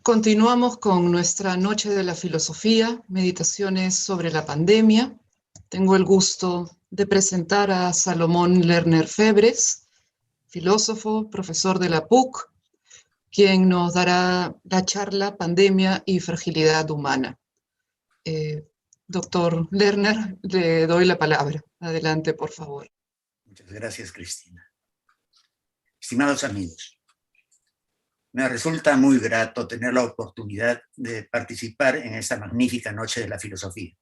Continuamos con nuestra Noche de la Filosofía, meditaciones sobre la pandemia. Tengo el gusto de presentar a Salomón Lerner Febres, filósofo, profesor de la PUC, quien nos dará la charla Pandemia y Fragilidad Humana. Doctor Lerner, le doy la palabra. Adelante, por favor. Muchas gracias, Cristina. Estimados amigos, me resulta muy grato tener la oportunidad de participar en esta magnífica Noche de la Filosofía.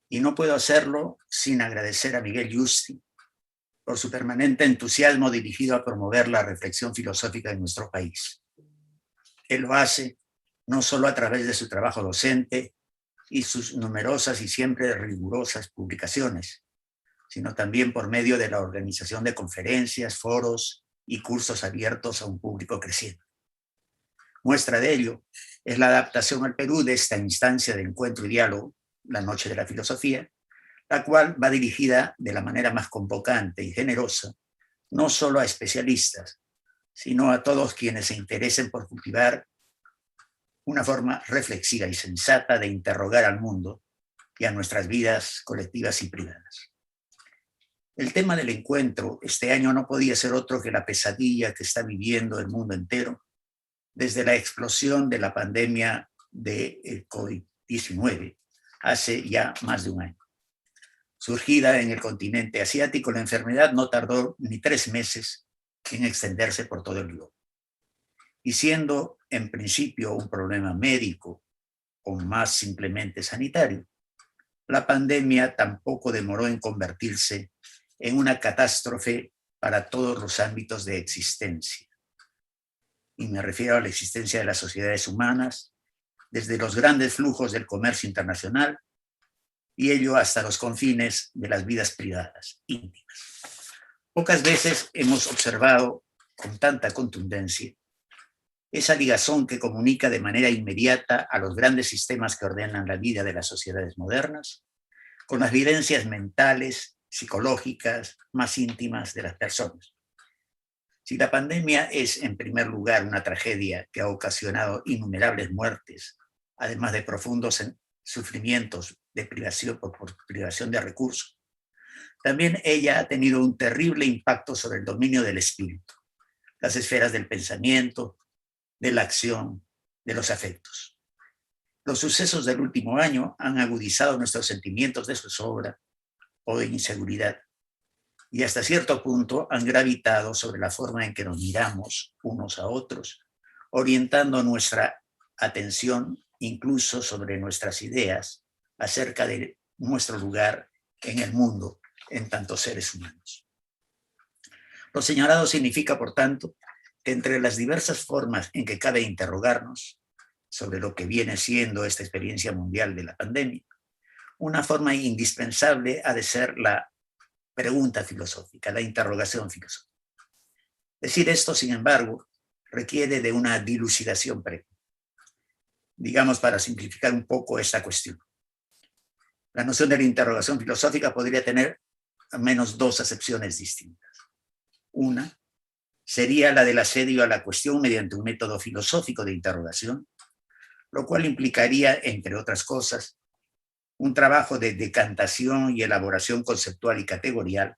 Y no puedo hacerlo sin agradecer a Miguel Yusti por su permanente entusiasmo dirigido a promover la reflexión filosófica de nuestro país. Él lo hace no solo a través de su trabajo docente y sus numerosas y siempre rigurosas publicaciones, sino también por medio de la organización de conferencias, foros y cursos abiertos a un público creciente. Muestra de ello es la adaptación al Perú de esta instancia de encuentro y diálogo, la Noche de la Filosofía, la cual va dirigida de la manera más convocante y generosa, no solo a especialistas, sino a todos quienes se interesen por cultivar una forma reflexiva y sensata de interrogar al mundo y a nuestras vidas colectivas y privadas. El tema del encuentro este año no podía ser otro que la pesadilla que está viviendo el mundo entero desde la explosión de la pandemia de COVID-19 hace ya más de un año. Surgida en el continente asiático, la enfermedad no tardó ni 3 meses en extenderse por todo el globo. Y siendo en principio un problema médico o más simplemente sanitario, la pandemia tampoco demoró en convertirse en una catástrofe para todos los ámbitos de existencia. Y me refiero a la existencia de las sociedades humanas, desde los grandes flujos del comercio internacional y ello hasta los confines de las vidas privadas, íntimas. Pocas veces hemos observado con tanta contundencia esa ligazón que comunica de manera inmediata a los grandes sistemas que ordenan la vida de las sociedades modernas, con las vivencias mentales, psicológicas, más íntimas de las personas. Si la pandemia es, en primer lugar, una tragedia que ha ocasionado innumerables muertes, además de profundos sufrimientos de privación por privación de recursos, también ella ha tenido un terrible impacto sobre el dominio del espíritu, las esferas del pensamiento, de la acción, de los afectos. Los sucesos del último año han agudizado nuestros sentimientos de zozobra o de inseguridad y hasta cierto punto han gravitado sobre la forma en que nos miramos unos a otros, orientando nuestra atención incluso sobre nuestras ideas acerca de nuestro lugar en el mundo en tantos seres humanos. Lo señalado significa, por tanto, que entre las diversas formas en que cabe interrogarnos sobre lo que viene siendo esta experiencia mundial de la pandemia, una forma indispensable ha de ser la pregunta filosófica, la interrogación filosófica. Decir esto, sin embargo, requiere de una dilucidación previa. Digamos, para simplificar un poco esta cuestión. La noción de la interrogación filosófica podría tener al menos 2 acepciones distintas. Una sería la del asedio a la cuestión mediante un método filosófico de interrogación, lo cual implicaría, entre otras cosas, un trabajo de decantación y elaboración conceptual y categorial,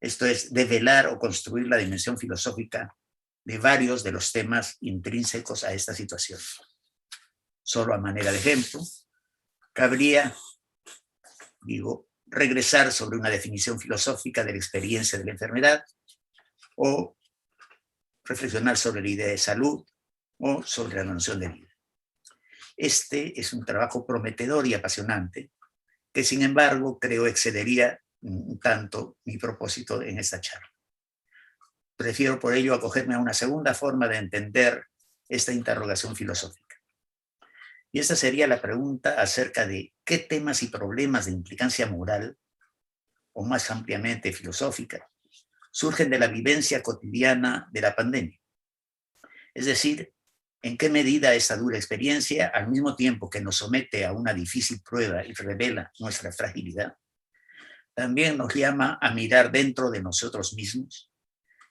esto es, develar o construir la dimensión filosófica de varios de los temas intrínsecos a esta situación. Solo a manera de ejemplo, cabría, regresar sobre una definición filosófica de la experiencia de la enfermedad o reflexionar sobre la idea de salud o sobre la noción de vida. Este es un trabajo prometedor y apasionante que, sin embargo, creo excedería un tanto mi propósito en esta charla. Prefiero por ello acogerme a una segunda forma de entender esta interrogación filosófica. Y esta sería la pregunta acerca de qué temas y problemas de implicancia moral, o más ampliamente filosófica, surgen de la vivencia cotidiana de la pandemia. Es decir, en qué medida esta dura experiencia, al mismo tiempo que nos somete a una difícil prueba y revela nuestra fragilidad, también nos llama a mirar dentro de nosotros mismos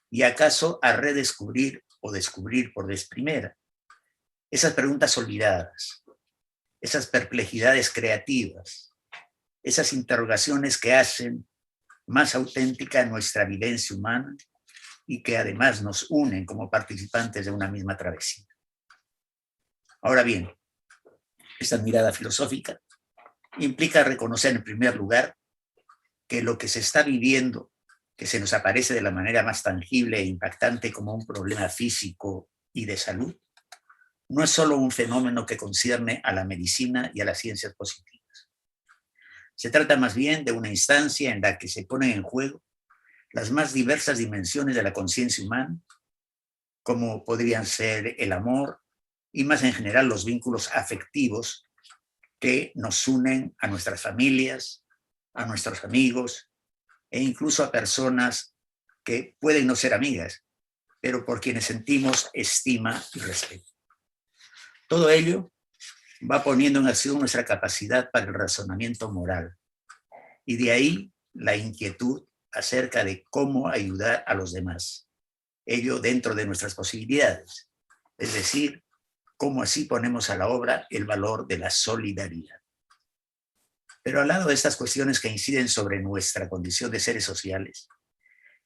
y acaso a redescubrir o descubrir por vez primera esas preguntas olvidadas, esas perplejidades creativas, esas interrogaciones que hacen más auténtica nuestra vivencia humana y que además nos unen como participantes de una misma travesía. Ahora bien, esta mirada filosófica implica reconocer en primer lugar que lo que se está viviendo, que se nos aparece de la manera más tangible e impactante como un problema físico y de salud, no es solo un fenómeno que concierne a la medicina y a las ciencias positivas. Se trata más bien de una instancia en la que se ponen en juego las más diversas dimensiones de la conciencia humana, como podrían ser el amor y más en general los vínculos afectivos que nos unen a nuestras familias, a nuestros amigos e incluso a personas que pueden no ser amigas, pero por quienes sentimos estima y respeto. Todo ello va poniendo en acción nuestra capacidad para el razonamiento moral, y de ahí la inquietud acerca de cómo ayudar a los demás, ello dentro de nuestras posibilidades, es decir, cómo así ponemos a la obra el valor de la solidaridad. Pero al lado de estas cuestiones que inciden sobre nuestra condición de seres sociales,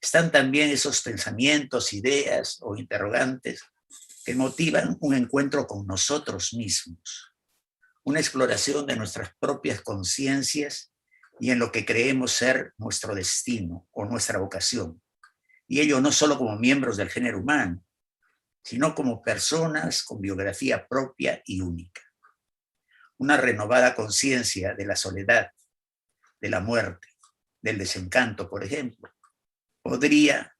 están también esos pensamientos, ideas o interrogantes que motivan un encuentro con nosotros mismos, una exploración de nuestras propias conciencias y en lo que creemos ser nuestro destino o nuestra vocación, y ello no solo como miembros del género humano, sino como personas con biografía propia y única. Una renovada conciencia de la soledad, de la muerte, del desencanto, por ejemplo, podría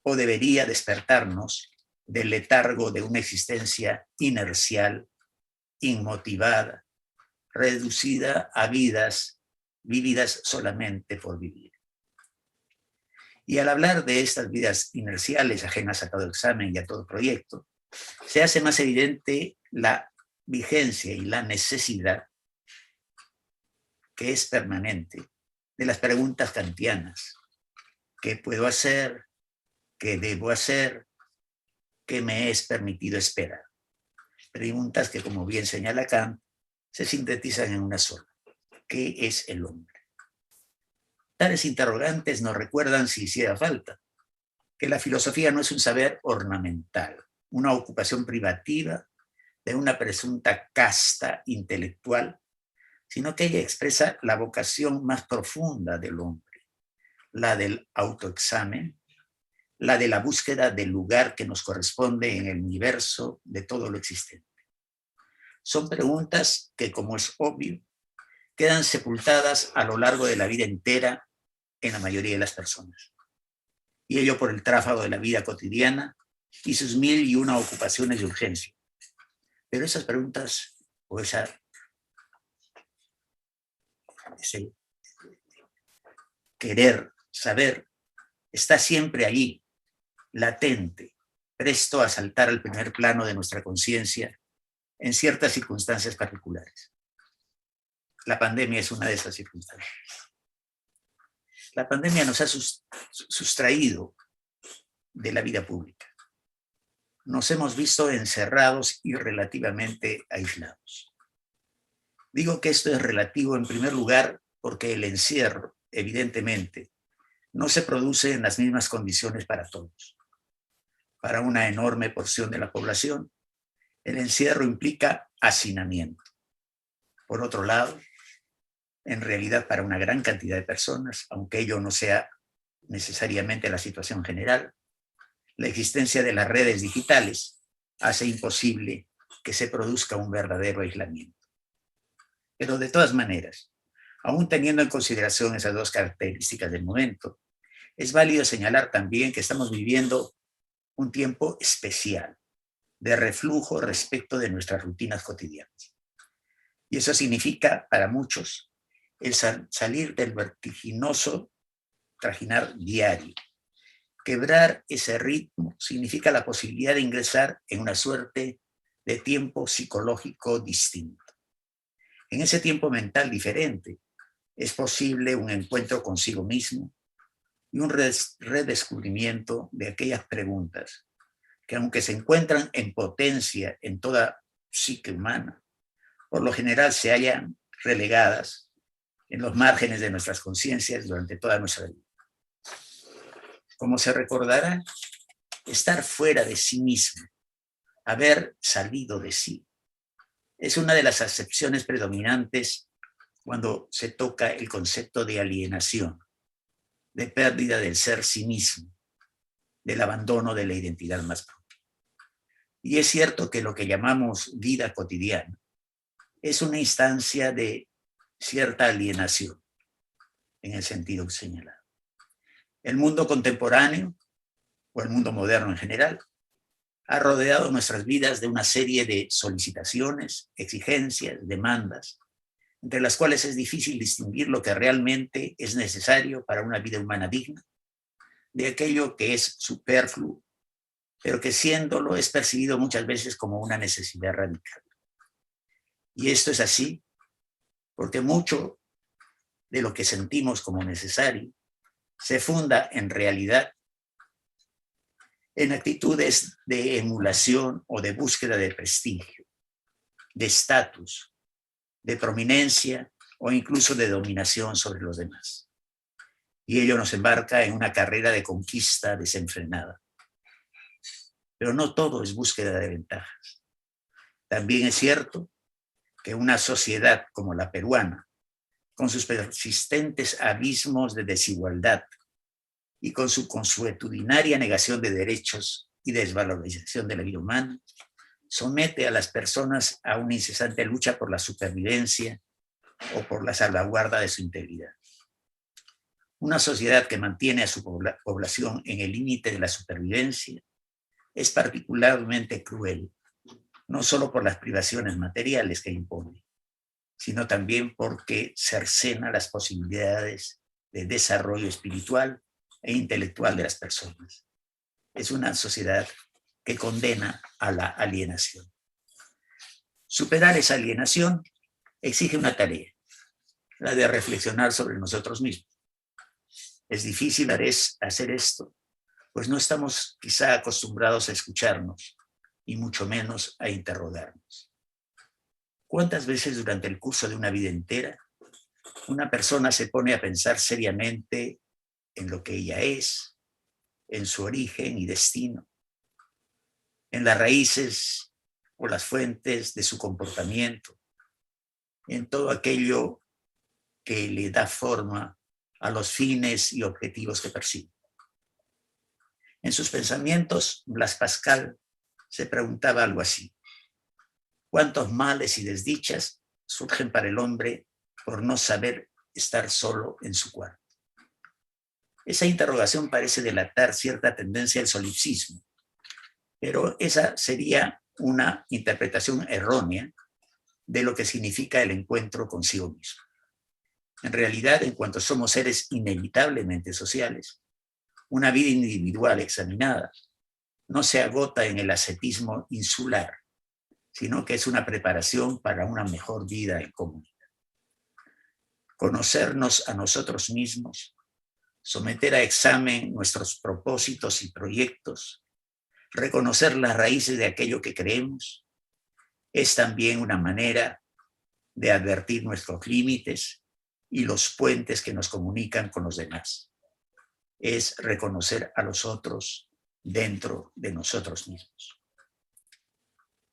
o debería despertarnos del letargo de una existencia inercial, inmotivada, reducida a vidas vividas solamente por vivir. Y al hablar de estas vidas inerciales, ajenas a todo examen y a todo proyecto, se hace más evidente la vigencia y la necesidad, que es permanente, de las preguntas kantianas. ¿Qué puedo hacer? ¿Qué debo hacer? ¿Qué me es permitido esperar? Preguntas que, como bien señala Kant, se sintetizan en una sola. ¿Qué es el hombre? Tales interrogantes nos recuerdan, si hiciera falta, que la filosofía no es un saber ornamental, una ocupación privativa de una presunta casta intelectual, sino que ella expresa la vocación más profunda del hombre, la del autoexamen, la de la búsqueda del lugar que nos corresponde en el universo de todo lo existente. Son preguntas que, como es obvio, quedan sepultadas a lo largo de la vida entera en la mayoría de las personas. Y ello por el tráfago de la vida cotidiana y sus 1001 ocupaciones de urgencia. Pero esas preguntas, o ese querer saber, está siempre allí, latente, presto a saltar al primer plano de nuestra conciencia en ciertas circunstancias particulares. La pandemia es una de esas circunstancias. La pandemia nos ha sustraído de la vida pública. Nos hemos visto encerrados y relativamente aislados. Digo que esto es relativo en primer lugar porque el encierro, evidentemente, no se produce en las mismas condiciones para todos. Para una enorme porción de la población, el encierro implica hacinamiento. Por otro lado, en realidad para una gran cantidad de personas, aunque ello no sea necesariamente la situación general, la existencia de las redes digitales hace imposible que se produzca un verdadero aislamiento. Pero de todas maneras, aún teniendo en consideración esas dos características del momento, es válido señalar también que estamos viviendo un tiempo especial de reflujo respecto de nuestras rutinas cotidianas. Y eso significa, para muchos, el salir del vertiginoso trajinar diario. Quebrar ese ritmo significa la posibilidad de ingresar en una suerte de tiempo psicológico distinto. En ese tiempo mental diferente es posible un encuentro consigo mismo y un redescubrimiento de aquellas preguntas que, aunque se encuentran en potencia en toda psique humana, por lo general se hallan relegadas en los márgenes de nuestras conciencias durante toda nuestra vida. Como se recordará, estar fuera de sí mismo, haber salido de sí, es una de las acepciones predominantes cuando se toca el concepto de alienación, de pérdida del ser sí mismo, del abandono de la identidad más propia. Y es cierto que lo que llamamos vida cotidiana es una instancia de cierta alienación, en el sentido señalado. El mundo contemporáneo, o el mundo moderno en general, ha rodeado nuestras vidas de una serie de solicitaciones, exigencias, demandas, entre las cuales es difícil distinguir lo que realmente es necesario para una vida humana digna, de aquello que es superfluo, pero que siéndolo es percibido muchas veces como una necesidad radical. Y esto es así porque mucho de lo que sentimos como necesario se funda en realidad en actitudes de emulación o de búsqueda de prestigio, de estatus, de prominencia o incluso de dominación sobre los demás. Y ello nos embarca en una carrera de conquista desenfrenada. Pero no todo es búsqueda de ventajas. También es cierto que una sociedad como la peruana, con sus persistentes abismos de desigualdad y con su consuetudinaria negación de derechos y desvalorización de la vida humana, somete a las personas a una incesante lucha por la supervivencia o por la salvaguarda de su integridad. Una sociedad que mantiene a su población en el límite de la supervivencia es particularmente cruel, no solo por las privaciones materiales que impone, sino también porque cercena las posibilidades de desarrollo espiritual e intelectual de las personas. Es una sociedad que condena a la alienación. Superar esa alienación exige una tarea, la de reflexionar sobre nosotros mismos. Es difícil hacer esto, pues no estamos quizá acostumbrados a escucharnos y mucho menos a interrogarnos. ¿Cuántas veces durante el curso de una vida entera una persona se pone a pensar seriamente en lo que ella es, en su origen y destino, en las raíces o las fuentes de su comportamiento, en todo aquello que le da forma a los fines y objetivos que persigue? En sus pensamientos, Blas Pascal se preguntaba algo así: ¿cuántos males y desdichas surgen para el hombre por no saber estar solo en su cuarto? Esa interrogación parece delatar cierta tendencia al solipsismo, pero esa sería una interpretación errónea de lo que significa el encuentro consigo mismo. En realidad, en cuanto somos seres inevitablemente sociales, una vida individual examinada no se agota en el ascetismo insular, sino que es una preparación para una mejor vida en comunidad. Conocernos a nosotros mismos, someter a examen nuestros propósitos y proyectos, reconocer las raíces de aquello que creemos, es también una manera de advertir nuestros límites y los puentes que nos comunican con los demás. Es reconocer a los otros dentro de nosotros mismos.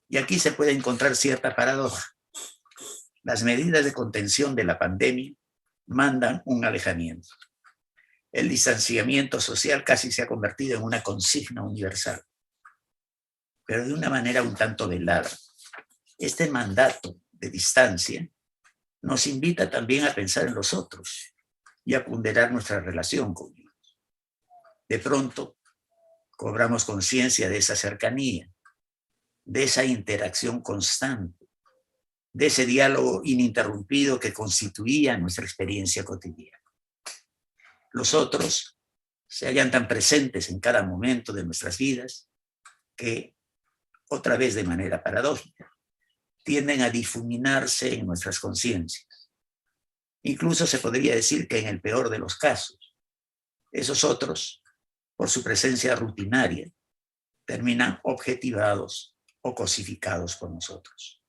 Y aquí se puede encontrar cierta paradoja. Las medidas de contención de la pandemia mandan un alejamiento. El distanciamiento social casi se ha convertido en una consigna universal, pero de una manera un tanto velada. Este mandato de distancia nos invita también a pensar en los otros y a ponderar nuestra relación con ellos. De pronto, cobramos conciencia de esa cercanía, de esa interacción constante, de ese diálogo ininterrumpido que constituía nuestra experiencia cotidiana. Los otros se hallan tan presentes en cada momento de nuestras vidas que, otra vez de manera paradójica, tienden a difuminarse en nuestras conciencias. Incluso se podría decir que en el peor de los casos, esos otros, por su presencia rutinaria, terminan objetivados o cosificados por nosotros.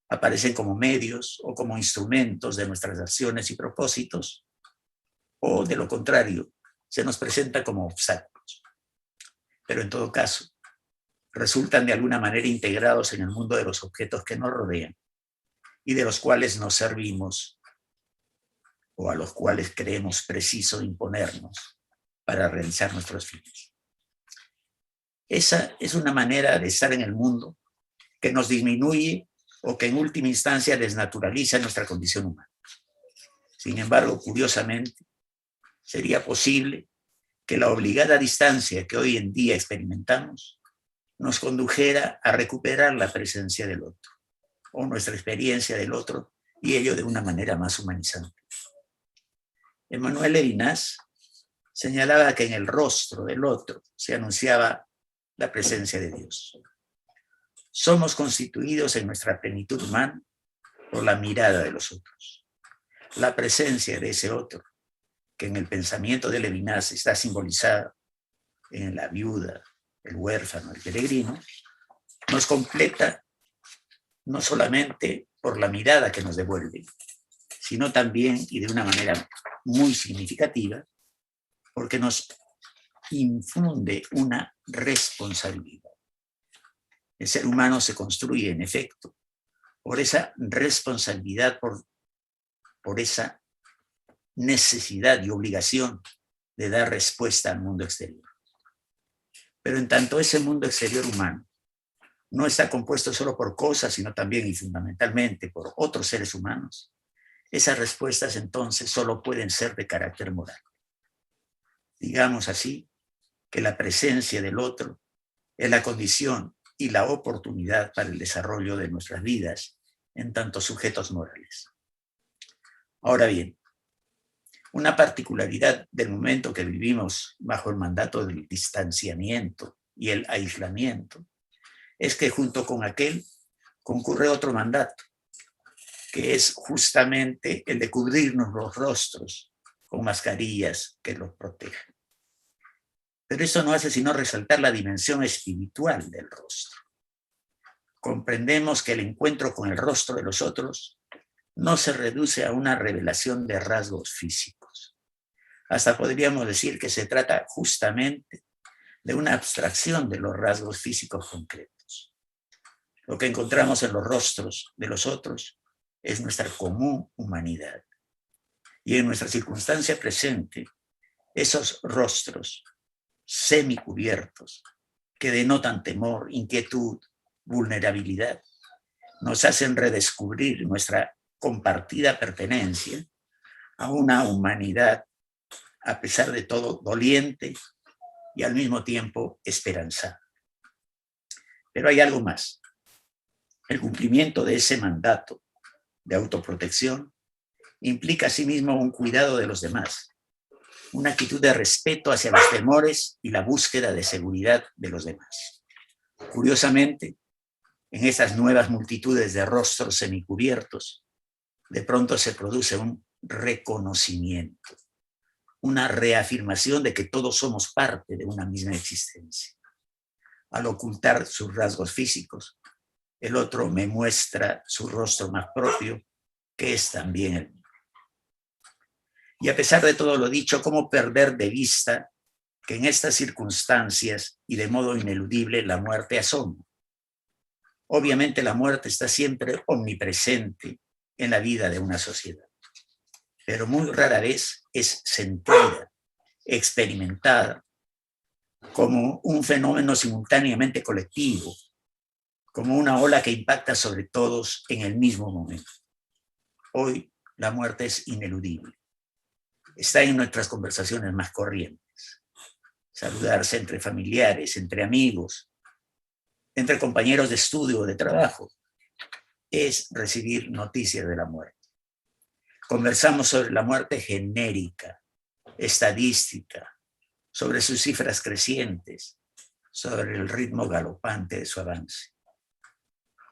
Aparecen como medios o como instrumentos de nuestras acciones y propósitos, o de lo contrario, se nos presenta como obstáculos. Pero en todo caso, resultan de alguna manera integrados en el mundo de los objetos que nos rodean y de los cuales nos servimos o a los cuales creemos preciso imponernos para realizar nuestros fines. Esa es una manera de estar en el mundo que nos disminuye o que en última instancia desnaturaliza nuestra condición humana. Sin embargo, curiosamente, sería posible que la obligada distancia que hoy en día experimentamos nos condujera a recuperar la presencia del otro o nuestra experiencia del otro, y ello de una manera más humanizante. Emmanuel Levinas señalaba que en el rostro del otro se anunciaba la presencia de Dios. Somos constituidos en nuestra plenitud humana por la mirada de los otros. La presencia de ese otro, que en el pensamiento de Levinas está simbolizada en la viuda, el huérfano, el peregrino, nos completa no solamente por la mirada que nos devuelve, sino también, y de una manera muy significativa, porque nos infunde una responsabilidad. El ser humano se construye, en efecto, por esa responsabilidad, por esa necesidad y obligación de dar respuesta al mundo exterior. Pero en tanto ese mundo exterior humano no está compuesto solo por cosas, sino también y fundamentalmente por otros seres humanos, esas respuestas entonces solo pueden ser de carácter moral. Digamos así, que la presencia del otro es la condición y la oportunidad para el desarrollo de nuestras vidas en tanto sujetos morales. Ahora bien, una particularidad del momento que vivimos bajo el mandato del distanciamiento y el aislamiento es que junto con aquel concurre otro mandato, que es justamente el de cubrirnos los rostros con mascarillas que los protejan. Pero eso no hace sino resaltar la dimensión espiritual del rostro. Comprendemos que el encuentro con el rostro de los otros no se reduce a una revelación de rasgos físicos. Hasta podríamos decir que se trata justamente de una abstracción de los rasgos físicos concretos. Lo que encontramos en los rostros de los otros es nuestra común humanidad. Y en nuestra circunstancia presente, esos rostros semicubiertos que denotan temor, inquietud, vulnerabilidad, nos hacen redescubrir nuestra compartida pertenencia a una humanidad, a pesar de todo, doliente y al mismo tiempo esperanzada. Pero hay algo más. El cumplimiento de ese mandato de autoprotección implica asimismo un cuidado de los demás, una actitud de respeto hacia los temores y la búsqueda de seguridad de los demás. Curiosamente, en estas nuevas multitudes de rostros semicubiertos, de pronto se produce un reconocimiento, una reafirmación de que todos somos parte de una misma existencia. Al ocultar sus rasgos físicos, el otro me muestra su rostro más propio, que es también el mío. Y a pesar de todo lo dicho, ¿cómo perder de vista que en estas circunstancias y de modo ineludible la muerte asoma? Obviamente la muerte está siempre omnipresente en la vida de una sociedad, pero muy rara vez es sentida, experimentada como un fenómeno simultáneamente colectivo, como una ola que impacta sobre todos en el mismo momento. Hoy la muerte es ineludible. Está en nuestras conversaciones más corrientes. Saludarse entre familiares, entre amigos, entre compañeros de estudio o de trabajo, es recibir noticias de la muerte. Conversamos sobre la muerte genérica, estadística, sobre sus cifras crecientes, sobre el ritmo galopante de su avance.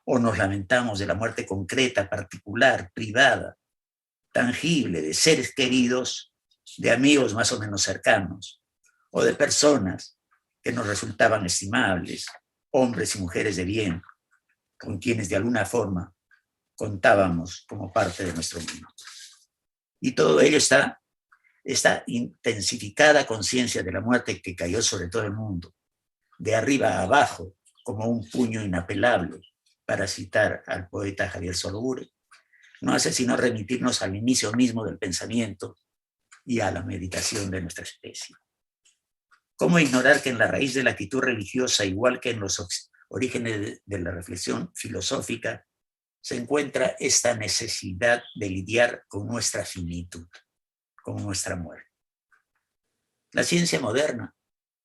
O nos lamentamos de la muerte concreta, particular, privada, tangible, de seres queridos, de amigos más o menos cercanos, o de personas que nos resultaban estimables, hombres y mujeres de bien, con quienes de alguna forma contábamos como parte de nuestro mundo. Y todo ello esta intensificada conciencia de la muerte que cayó sobre todo el mundo, de arriba a abajo, como un puño inapelable, para citar al poeta Javier Solórzano, no hace sino remitirnos al inicio mismo del pensamiento y a la meditación de nuestra especie. ¿Cómo ignorar que en la raíz de la actitud religiosa, igual que en los orígenes de la reflexión filosófica, se encuentra esta necesidad de lidiar con nuestra finitud, con nuestra muerte? La ciencia moderna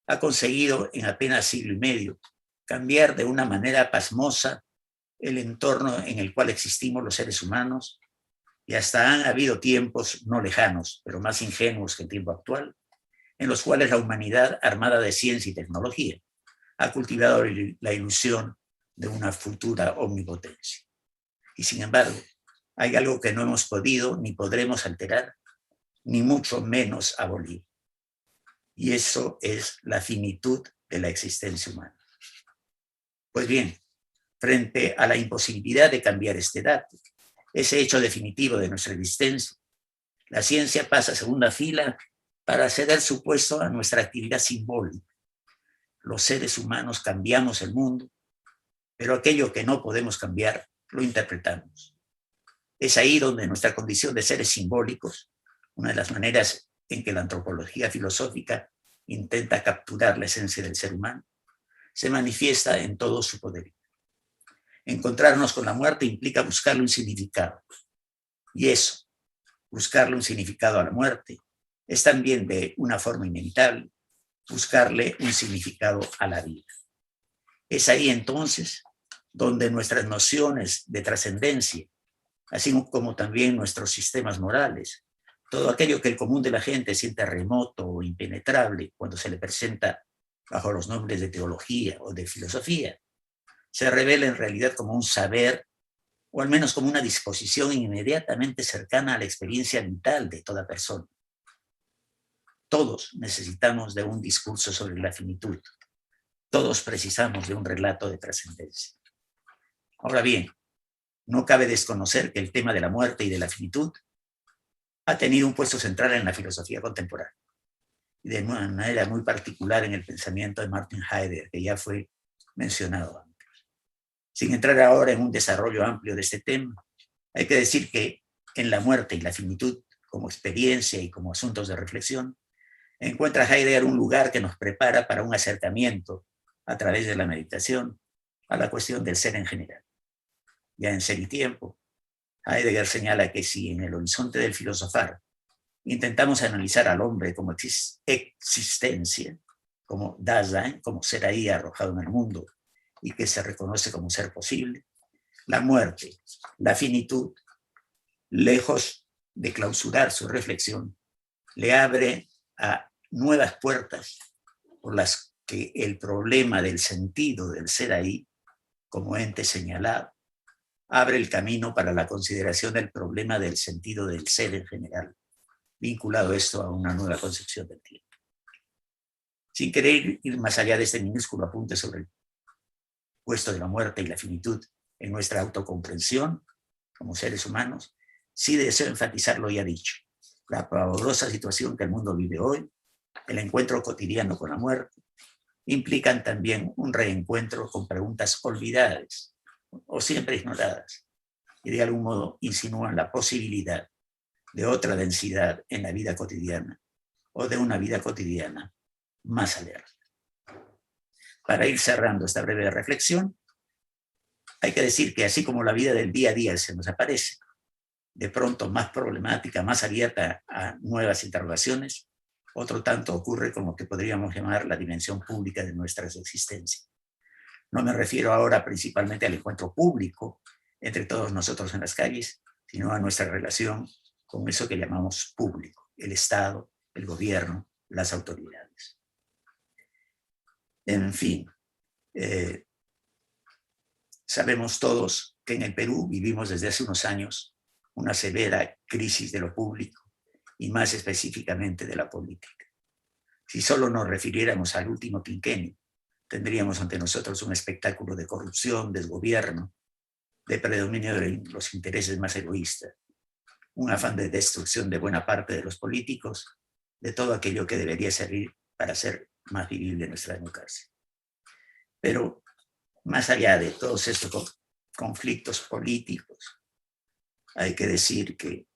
ha conseguido en apenas siglo y medio cambiar de una manera pasmosa el entorno en el cual existimos los seres humanos, y hasta han habido tiempos no lejanos, pero más ingenuos que el tiempo actual, en los cuales la humanidad, armada de ciencia y tecnología, ha cultivado la ilusión de una futura omnipotencia. Y sin embargo, hay algo que no hemos podido ni podremos alterar, ni mucho menos abolir. Y eso es la finitud de la existencia humana. Pues bien, frente a la imposibilidad de cambiar este dato, ese hecho definitivo de nuestra existencia, la ciencia pasa a segunda fila para ceder su puesto a nuestra actividad simbólica. Los seres humanos cambiamos el mundo, pero aquello que no podemos cambiar lo interpretamos. Es ahí donde nuestra condición de seres simbólicos, una de las maneras en que la antropología filosófica intenta capturar la esencia del ser humano, se manifiesta en todo su poder. Encontrarnos con la muerte implica buscarle un significado. Y eso, buscarle un significado a la muerte, es también de una forma inevitable buscarle un significado a la vida. Es ahí entonces donde nuestras nociones de trascendencia, así como también nuestros sistemas morales, todo aquello que el común de la gente siente remoto o impenetrable cuando se le presenta bajo los nombres de teología o de filosofía, se revela en realidad como un saber, o al menos como una disposición inmediatamente cercana a la experiencia vital de toda persona. Todos necesitamos de un discurso sobre la finitud. Todos precisamos de un relato de trascendencia. Ahora bien, no cabe desconocer que el tema de la muerte y de la finitud ha tenido un puesto central en la filosofía contemporánea, y de una manera muy particular en el pensamiento de Martin Heidegger, que ya fue mencionado antes. Sin entrar ahora en un desarrollo amplio de este tema, hay que decir que en la muerte y la finitud, como experiencia y como asuntos de reflexión, encuentra Heidegger un lugar que nos prepara para un acercamiento a través de la meditación a la cuestión del ser en general. Ya en Ser y Tiempo, Heidegger señala que si en el horizonte del filosofar intentamos analizar al hombre como existencia, como Dasein, como ser ahí arrojado en el mundo y que se reconoce como ser posible, la muerte, la finitud, lejos de clausurar su reflexión, le abre a nuevas puertas por las que el problema del sentido del ser ahí, como ente señalado, abre el camino para la consideración del problema del sentido del ser en general, vinculado esto a una nueva concepción del tiempo. Sin querer ir más allá de este minúsculo apunte sobre el puesto de la muerte y la finitud en nuestra autocomprensión como seres humanos, sí deseo enfatizar lo ya dicho, la pavorosa situación que el mundo vive hoy, el encuentro cotidiano con la muerte, implican también un reencuentro con preguntas olvidadas o siempre ignoradas, y de algún modo insinúan la posibilidad de otra densidad en la vida cotidiana o de una vida cotidiana más alerta. Para ir cerrando esta breve reflexión, hay que decir que así como la vida del día a día se nos aparece, de pronto más problemática, más abierta a nuevas interrogaciones, otro tanto ocurre con lo que podríamos llamar la dimensión pública de nuestras existencias. No me refiero ahora principalmente al encuentro público entre todos nosotros en las calles, sino a nuestra relación con eso que llamamos público, el Estado, el gobierno, las autoridades. En fin, sabemos todos que en el Perú vivimos desde hace unos años una severa crisis de lo público y más específicamente de la política. Si solo nos refiriéramos al último quinquenio, tendríamos ante nosotros un espectáculo de corrupción, desgobierno, de predominio de los intereses más egoístas, un afán de destrucción de buena parte de los políticos, de todo aquello que debería servir para hacer más vivible nuestra democracia. Pero más allá de todos estos conflictos políticos, hay que decir que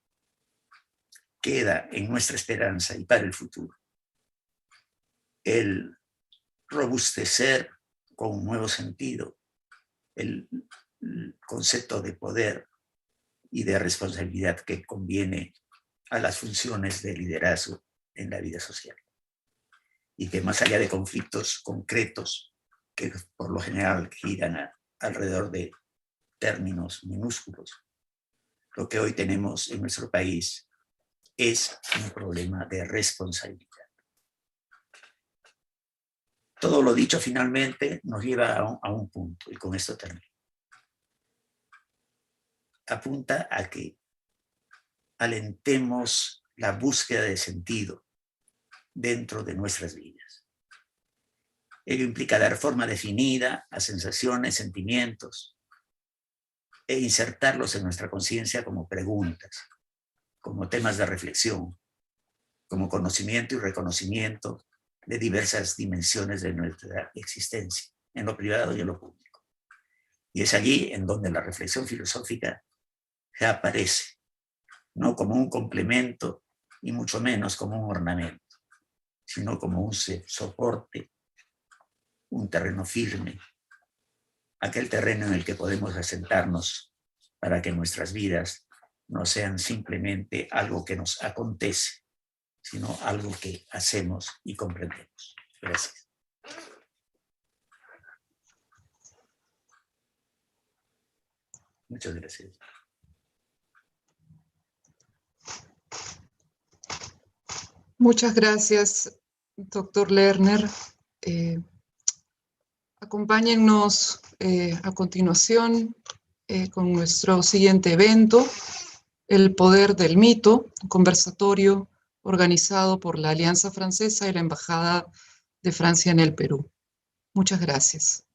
queda en nuestra esperanza y para el futuro el robustecer con un nuevo sentido el concepto de poder y de responsabilidad que conviene a las funciones de liderazgo en la vida social. Y que más allá de conflictos concretos que por lo general giran alrededor de términos minúsculos, lo que hoy tenemos en nuestro país es un problema de responsabilidad. Todo lo dicho finalmente nos lleva a un punto, y con esto termino. Apunta a que alentemos la búsqueda de sentido dentro de nuestras vidas. Ello implica dar forma definida a sensaciones, sentimientos, e insertarlos en nuestra conciencia como preguntas, como temas de reflexión, como conocimiento y reconocimiento de diversas dimensiones de nuestra existencia, en lo privado y en lo público. Y es allí en donde la reflexión filosófica se aparece, no como un complemento y mucho menos como un ornamento, sino como un soporte, un terreno firme, aquel terreno en el que podemos asentarnos para que nuestras vidas no sean simplemente algo que nos acontece, sino algo que hacemos y comprendemos. Gracias. Muchas gracias. Muchas gracias, doctor Lerner. Acompáñennos a continuación con nuestro siguiente evento, El Poder del Mito, un conversatorio organizado por la Alianza Francesa y la Embajada de Francia en el Perú. Muchas gracias.